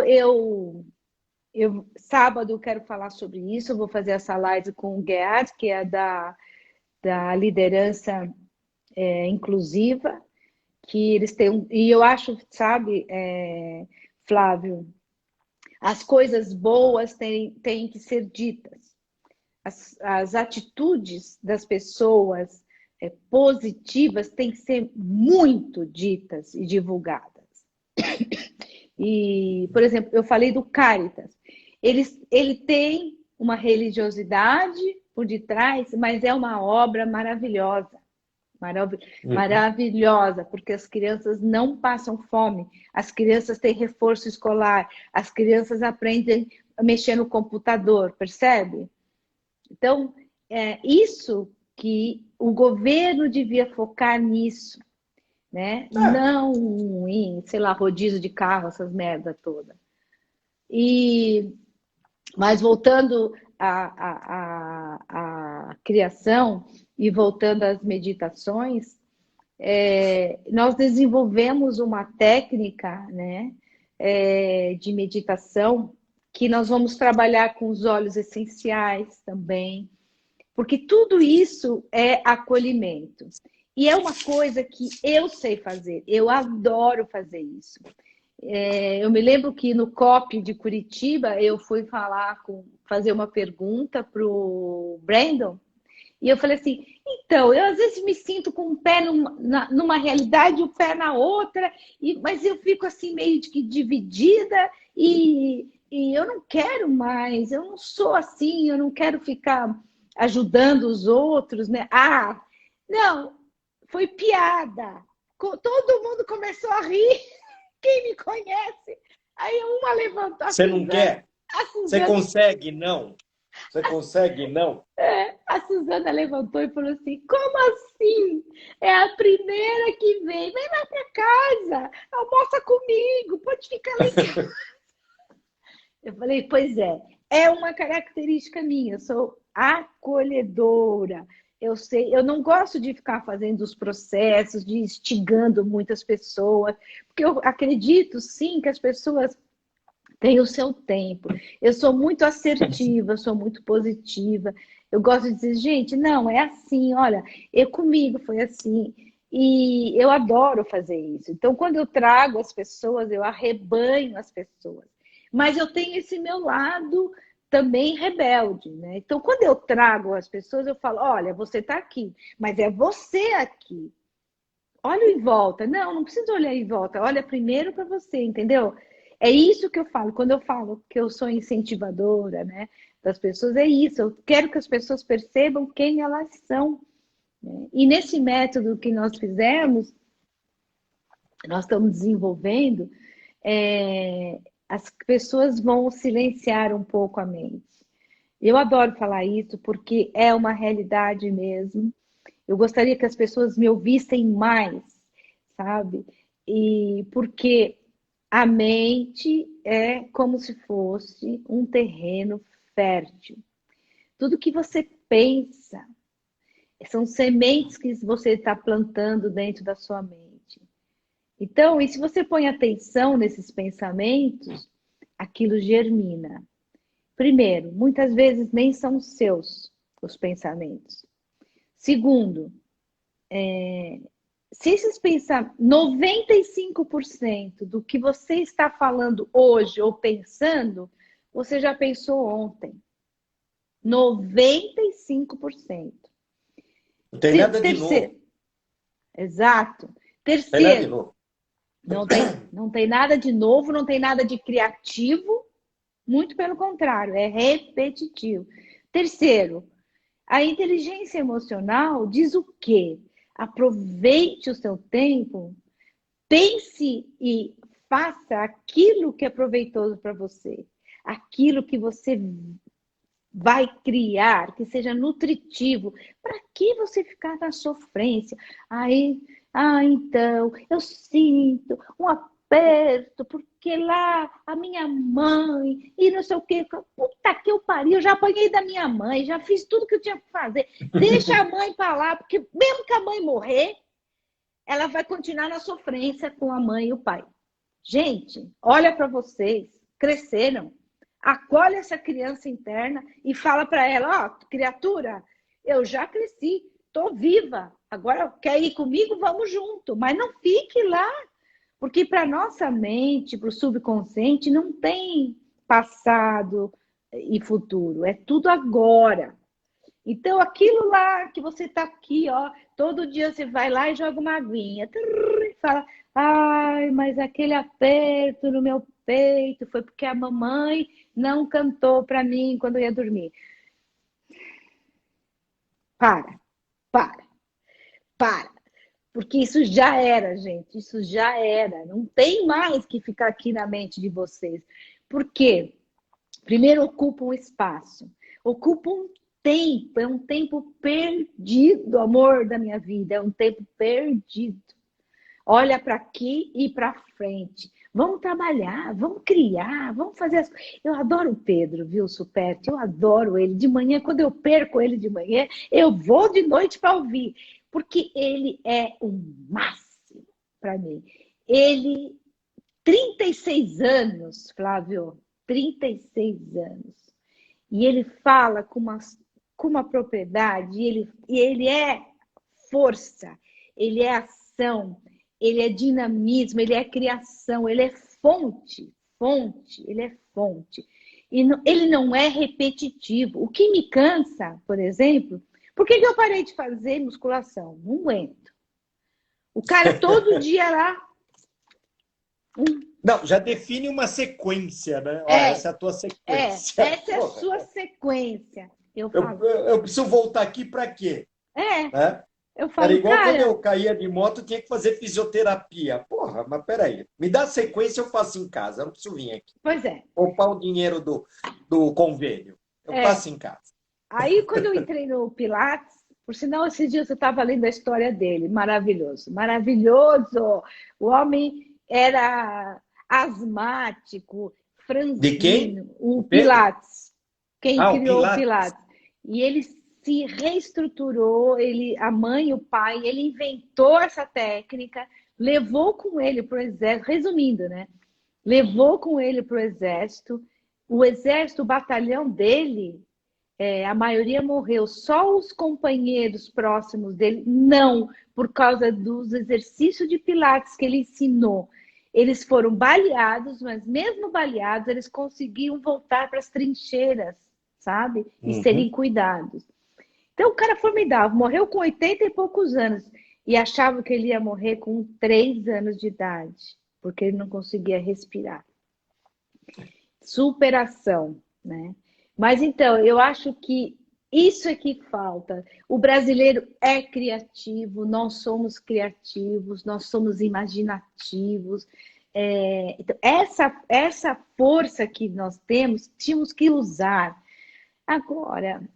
sábado eu quero falar sobre isso, eu vou fazer essa live com o Gead, que é da liderança inclusiva, que eles têm e eu acho, sabe, Flávio, as coisas boas têm que ser ditas. As atitudes das pessoas positivas têm que ser muito ditas e divulgadas. E, por exemplo, eu falei do Caritas. Ele tem uma religiosidade por detrás, mas é uma obra maravilhosa. Maravilhosa, porque as crianças não passam fome, as crianças têm reforço escolar, as crianças aprendem a mexer no computador, percebe? Então, isso que o governo devia focar nisso, né? É. Não em, sei lá, rodízio de carro, essas merda toda. Mas voltando à criação e voltando às meditações, nós desenvolvemos uma técnica, né, de meditação que nós vamos trabalhar com os óleos essenciais também, porque tudo isso é acolhimento. E é uma coisa que eu sei fazer, eu adoro fazer isso. Eu me lembro que no COP de Curitiba, eu fui fazer uma pergunta para o Brandon, e eu falei assim, então, eu às vezes me sinto com um pé numa realidade e o pé na outra, mas eu fico assim meio que dividida e eu não quero mais, eu não sou assim, eu não quero ficar ajudando os outros, né? Ah, não, foi piada. Todo mundo começou a rir, quem me conhece. Aí uma levantou, Você não quer? Você Suzana, consegue, não? Você consegue, não? a Suzana levantou e falou assim, como assim? É a primeira que vem. Vem lá para casa, almoça comigo, pode ficar lá em casa. Eu falei, pois é uma característica minha, eu sou acolhedora. Eu sei, eu não gosto de ficar fazendo os processos, de instigando muitas pessoas, porque eu acredito sim que as pessoas têm o seu tempo. Eu sou muito assertiva, sou muito positiva. Eu gosto de dizer, gente, não, é assim, olha, comigo foi assim. E eu adoro fazer isso. Então, quando eu trago as pessoas, eu arrebanho as pessoas. Mas eu tenho esse meu lado também rebelde, né? Então, quando eu trago as pessoas, eu falo, olha, você está aqui, mas é você aqui. Olha em volta. Não, não precisa olhar em volta. Olha primeiro para você, entendeu? É isso que eu falo. Quando eu falo que eu sou incentivadora, né, das pessoas, é isso. Eu quero que as pessoas percebam quem elas são, né? E nesse método que nós fizemos, nós estamos desenvolvendo, as pessoas vão silenciar um pouco a mente. Eu adoro falar isso porque é uma realidade mesmo. Eu gostaria que as pessoas me ouvissem mais, sabe? E porque a mente é como se fosse um terreno fértil. Tudo que você pensa são sementes que você está plantando dentro da sua mente. Então, e se você põe atenção nesses pensamentos, aquilo germina. Primeiro, muitas vezes nem são seus os pensamentos. Segundo, se esses pensamentos, 95% do que você está falando hoje ou pensando, você já pensou ontem. 95%. Não tem nada de novo. Exato. Tem nada de Terceiro, novo. não tem nada de novo, não tem nada de criativo, muito pelo contrário, é repetitivo. Terceiro, a inteligência emocional diz o quê? Aproveite o seu tempo, pense e faça aquilo que é proveitoso para você, aquilo que você vai criar, que seja nutritivo. Para que você ficar na sofrência? Aí, então, eu sinto um aperto, porque lá a minha mãe, e não sei o quê. Puta que eu pariu, eu já apanhei da minha mãe, já fiz tudo que eu tinha que fazer. Deixa a mãe para lá, porque mesmo que a mãe morrer, ela vai continuar na sofrência com a mãe e o pai. Gente, olha para vocês, cresceram. Acolhe essa criança interna e fala para ela, ó, criatura, eu já cresci, tô viva, agora quer ir comigo? Vamos junto, mas não fique lá, porque para nossa mente, para o subconsciente, não tem passado e futuro, é tudo agora. Então, aquilo lá que você está aqui, ó, todo dia você vai lá e joga uma aguinha, e fala, ai, mas aquele aperto no meu peito foi porque a mamãe não cantou para mim quando eu ia dormir. Para. Porque isso já era, gente, isso já era. Não tem mais que ficar aqui na mente de vocês. Por quê? Primeiro, ocupa um espaço, ocupa um tempo, é um tempo perdido, amor da minha vida, é um tempo perdido. Olha para aqui e para frente. Vamos trabalhar, vamos criar, vamos fazer as coisas. Eu adoro o Pedro, viu, Superti? Eu adoro ele. De manhã, quando eu perco ele de manhã, eu vou de noite para ouvir. Porque ele é o máximo para mim. Ele, 36 anos, Flávio, 36 anos. E ele fala com uma propriedade, e ele é força, ele é ação, ele é dinamismo, ele é criação, ele é fonte, ele é fonte. E ele não é repetitivo. O que me cansa, por exemplo, por que eu parei de fazer musculação? Não aguento. O cara todo dia lá... Não, já define uma sequência, né? Ó, essa é a tua sequência. Essa é a sua sequência. Eu preciso voltar aqui para quê? Né? Eu falo, era igual cara... quando eu caía de moto, eu tinha que fazer fisioterapia. Porra, mas peraí. Me dá sequência, eu faço em casa. Eu não preciso vir aqui. Pois é. Poupar o dinheiro do convênio. Eu faço em casa. Aí, quando eu entrei no Pilates, por sinal, esses dias eu estava lendo a história dele. Maravilhoso. Maravilhoso. O homem era asmático, franzino. De quem? O Pilates. Quem criou o Pilates. E ele se reestruturou, a mãe e o pai, ele inventou essa técnica, levou com ele para o exército, resumindo, né? Levou com ele para o exército, o batalhão dele, a maioria morreu, só os companheiros próximos dele, não, por causa dos exercícios de Pilates que ele ensinou. eles foram baleados, mas mesmo baleados, eles conseguiam voltar para as trincheiras, sabe? E serem cuidados. Então, o cara formidável, morreu com 80 e poucos anos e achava que ele ia morrer com 3 anos de idade, porque ele não conseguia respirar. Superação, né? Mas então, eu acho que isso é que falta. O brasileiro é criativo, nós somos criativos, nós somos imaginativos. Então, essa força que nós temos, tínhamos que usar. Agora,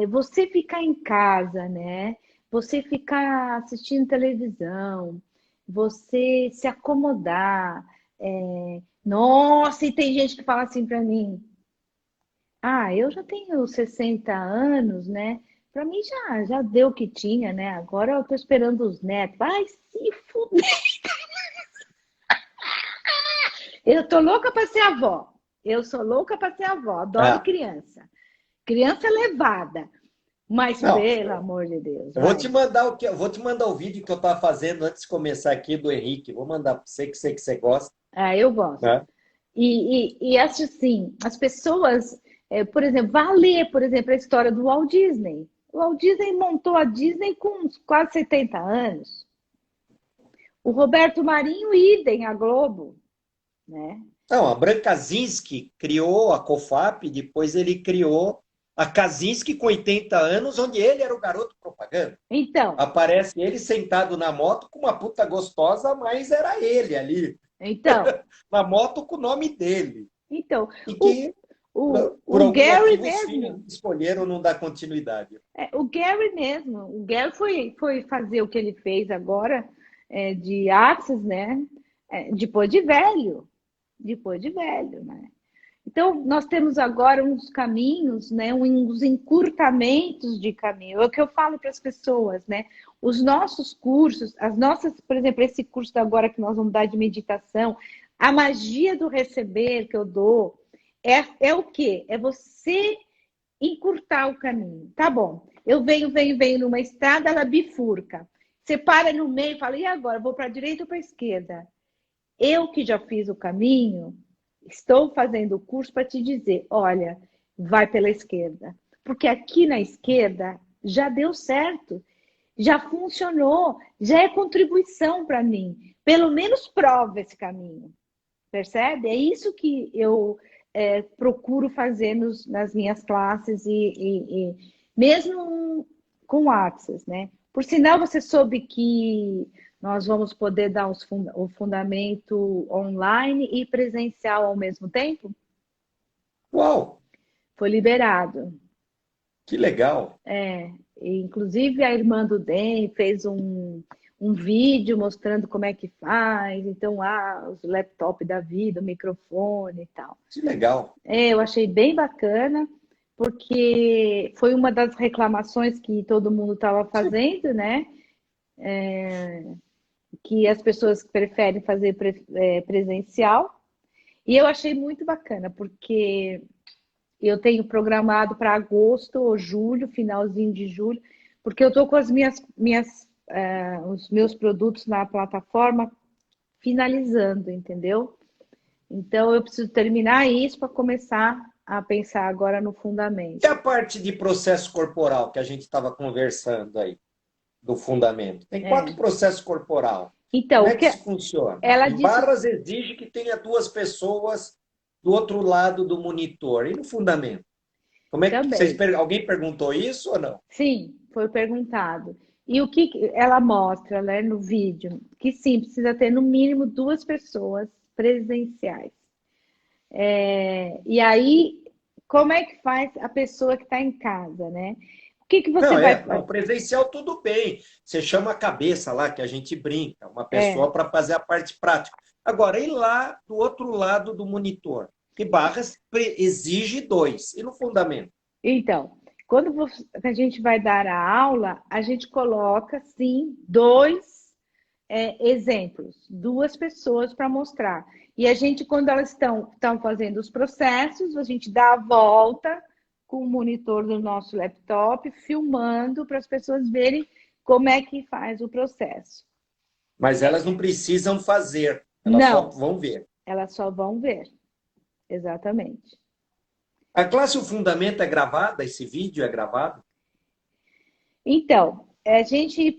você ficar em casa, né? Você ficar assistindo televisão, você se acomodar. Nossa, e tem gente que fala assim para mim: ah, eu já tenho 60 anos, né? Para mim já deu o que tinha, né? Agora eu tô esperando os netos. Vai se fuder! Eu tô louca para ser avó. Eu sou louca para ser avó. Adoro criança. Criança levada. Mas, Não, pelo amor de Deus. eu vou te mandar o vídeo que eu estava fazendo antes de começar aqui do Henrique. Vou mandar para você, que sei que você gosta. Eu gosto. Né? E acho assim, as pessoas, por exemplo, vá ler, por exemplo, a história do Walt Disney. O Walt Disney montou a Disney com quase 70 anos. O Roberto Marinho, idem, a Globo. Né? Não, a Brancazinski criou a COFAP, depois ele criou a Kaczynski com 80 anos, onde ele era o garoto propaganda. Então. Aparece ele sentado na moto com uma puta gostosa, mas era ele ali. Então. Na moto com o nome dele. Então. E que, por o Gary motivo, mesmo. os filhos escolheram não dar continuidade. O Gary mesmo. O Gary foi fazer o que ele fez agora, de Axis, né? Depois de velho. Depois de velho, né? Então, nós temos agora uns caminhos, né, uns encurtamentos de caminho. É o que eu falo para as pessoas, né? Os nossos cursos, as nossas, por exemplo, esse curso agora que nós vamos dar de meditação, a magia do receber que eu dou, é o quê? É você encurtar o caminho. Tá bom, eu venho numa estrada, ela bifurca. Você para no meio e fala, e agora? Vou para a direita ou para a esquerda? Eu que já fiz o caminho, estou fazendo o curso para te dizer, olha, vai pela esquerda. Porque aqui na esquerda já deu certo, já funcionou, já é contribuição para mim. Pelo menos prova esse caminho. Percebe? É isso que eu procuro fazer nas minhas classes e mesmo com Access, né? Por sinal, você soube que nós vamos poder dar o fundamento online e presencial ao mesmo tempo? Uau! Foi liberado. Que legal! Inclusive a irmã do DEM fez um vídeo mostrando como é que faz. Então, os laptops da vida, o microfone e tal. Que legal! Eu achei bem bacana, porque foi uma das reclamações que todo mundo estava fazendo, né? Que as pessoas preferem fazer presencial. E eu achei muito bacana, porque eu tenho programado para agosto ou julho, finalzinho de julho, porque eu estou com os meus produtos na plataforma finalizando, entendeu? Então, eu preciso terminar isso para começar a pensar agora no fundamento. E a parte de processo corporal que a gente estava conversando aí? Do fundamento. Tem 4 processos corporal. Então, como é que isso funciona? Em barras exige que tenha 2 pessoas do outro lado do monitor. E no fundamento? Como é que alguém perguntou isso ou não? Sim, foi perguntado. E o que ela mostra, né, no vídeo? Que sim, precisa ter no mínimo 2 pessoas presenciais. E aí, como é que faz a pessoa que está em casa, né? O que você vai fazer? Não, presencial tudo bem. Você chama a cabeça lá, que a gente brinca, uma pessoa para fazer a parte prática. Agora, ir lá do outro lado do monitor. Que barras exige 2. E no fundamento? Então, quando a gente vai dar a aula, a gente coloca, sim, 2 exemplos. 2 pessoas para mostrar. E a gente, quando elas estão fazendo os processos, a gente dá a volta com o monitor do nosso laptop, filmando para as pessoas verem como é que faz o processo. Mas elas não precisam fazer. Elas só Não, vão ver. elas só vão ver. Exatamente. A classe O Fundamento é gravada? Esse vídeo é gravado? Então, a gente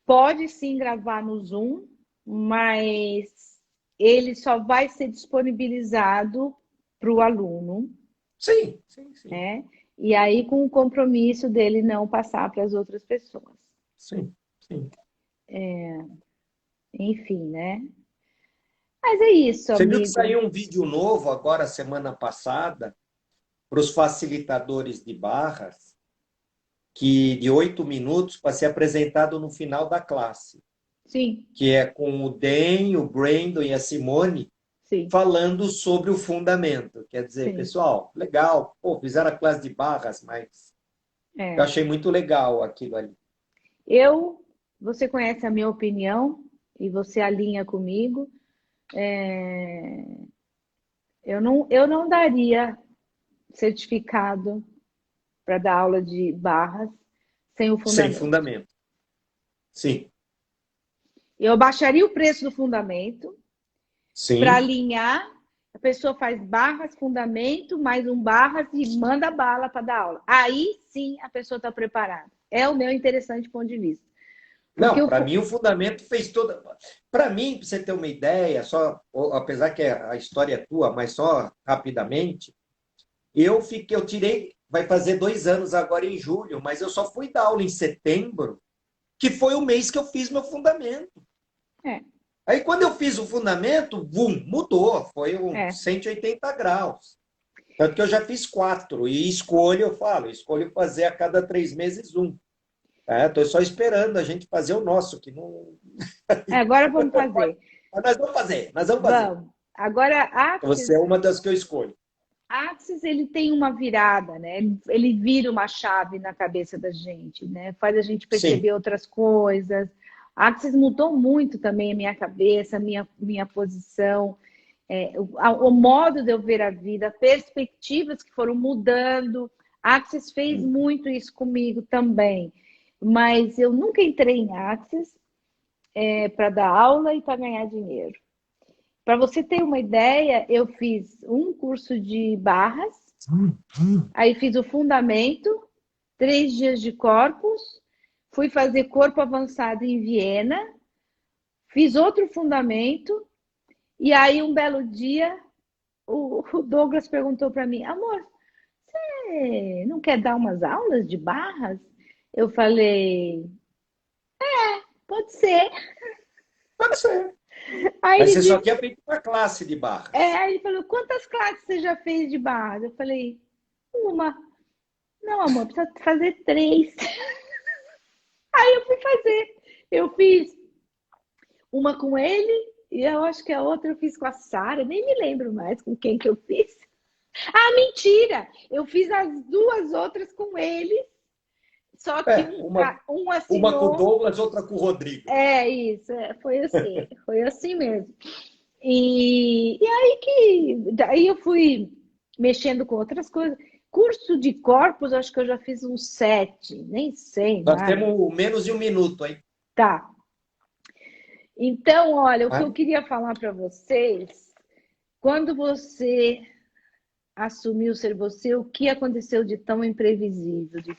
pode sim gravar no Zoom, mas ele só vai ser disponibilizado para o aluno, Sim, sim, sim. né? E aí com o compromisso dele não passar para as outras pessoas. Sim, sim. Enfim, né? Mas é isso, Você viu que amigo. saiu um vídeo novo agora, semana passada, para os facilitadores de barras, que de 8 minutos para ser apresentado no final da classe, Sim, que é com o Dan, o Brandon e a Simone sim, falando sobre o fundamento. Quer dizer, sim. pessoal, legal, pô, fizeram a classe de barras, mas eu É. achei muito legal aquilo ali. Você conhece a minha opinião e você alinha comigo. É, eu não daria certificado para dar aula de barras sem o Sem fundamento. fundamento. Sim, Eu baixaria o preço do fundamento para sim. alinhar. A pessoa faz barras, fundamento, mais um barras e manda bala para dar aula. Aí sim a pessoa está preparada. É o meu interessante ponto de vista. Porque Não, para mim o fundamento fez toda. Para mim, para você ter uma ideia, só, apesar que a história é tua, mas só rapidamente, eu tirei, vai fazer 2 anos agora em julho, mas eu só fui dar aula em setembro, que foi o mês que eu fiz meu fundamento. É, Aí quando eu fiz o fundamento, mudou, foi um é. 180 graus. Tanto que eu já fiz 4, e escolho fazer a cada 3 meses um. Estou só esperando a gente fazer o nosso, que não. Agora vamos fazer. Mas nós vamos fazer, nós vamos fazer. Vamos. Agora, Você é uma das que eu escolho. Axis, ele tem uma virada, né? Ele vira uma chave na cabeça da gente, né? Faz a gente Sim. perceber outras coisas. Axis mudou muito também a minha cabeça, minha posição, o modo de eu ver a vida, perspectivas que foram mudando. Axis fez muito isso comigo também. Mas eu nunca entrei em Axis para dar aula e para ganhar dinheiro. Para você ter uma ideia, eu fiz um curso de barras, aí fiz o fundamento, 3 dias de corpus, fui fazer corpo avançado em Viena, fiz outro fundamento, e aí um belo dia o Douglas perguntou para mim, amor, você não quer dar umas aulas de barras? Eu falei, pode ser. Pode ser. Aí Mas ele você só disse, tinha feito uma classe de barras. aí ele falou, quantas classes você já fez de barras? Eu falei, uma. Não, amor, precisa fazer 3. Aí eu fui fazer. Eu fiz uma com ele e eu acho que a outra eu fiz com a Sara. Nem me lembro mais com quem que eu fiz. Ah, mentira! Eu fiz as 2 outras com ele. Só que Uma com um o assinou. Douglas, outra com o Rodrigo. É isso, foi assim mesmo. E aí que daí eu fui mexendo com outras coisas. Curso de corpos, acho que eu já fiz uns 7, nem sei Nós mais. temos menos de 1 minuto, hein? Tá. Então, olha, o que Ah, eu queria falar para vocês, quando você assumiu ser você, o que aconteceu de tão imprevisível, de